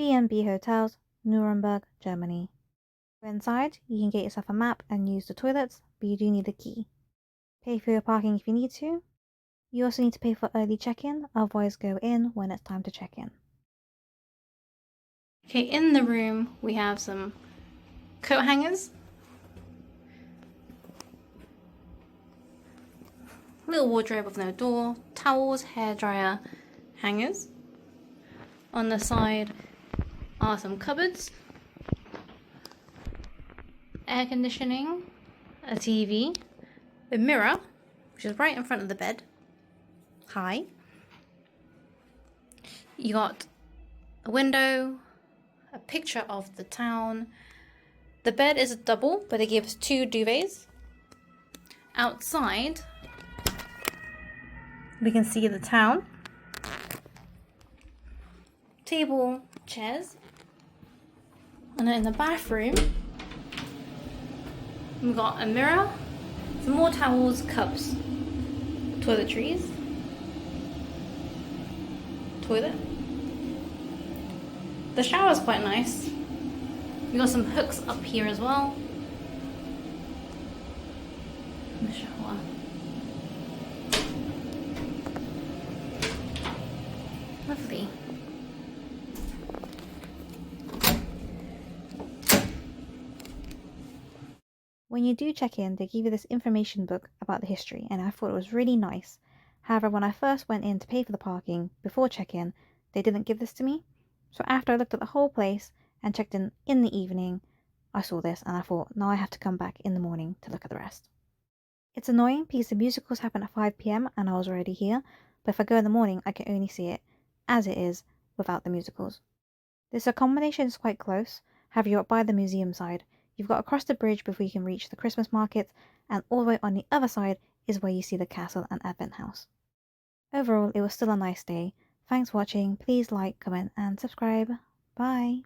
B&B Hotels, Nuremberg, Germany. Inside, you can get yourself a map and use the toilets, but you do need a key. Pay for your parking if you need to. You also need to pay for early check-in, otherwise go in when it's time to check in. Okay, in the room we have some coat hangers, little wardrobe with no door, towels, hairdryer, hangers. On the side are some cupboards, air conditioning, a TV, a mirror, which is right in front of the bed. Hi. You got a window, a picture of the town. The bed is a double, but it gives 2 duvets. Outside, we can see the town. Table, chairs. And then in the bathroom, we've got a mirror, some more towels, cups, toiletries, toilet. The shower's quite nice. We got some hooks up here as well. The shower. Lovely. When you do check in, they give you this information book about the history, and I thought it was really nice. However, when I first went in to pay for the parking before check-in, they didn't give this to me. So after I looked at the whole place and checked in the evening, I saw this and I thought, now I have to come back in the morning to look at the rest. It's annoying because the musicals happen at 5 p.m. and I was already here, but if I go in the morning, I can only see it as it is without the musicals. This accommodation is quite close. However, you're by the museum side. You've got to cross the bridge before you can reach the Christmas markets, and all the way on the other side is where you see the castle and Advent house. Overall, it was still a nice day. Thanks for watching. Please like, comment, and subscribe. Bye!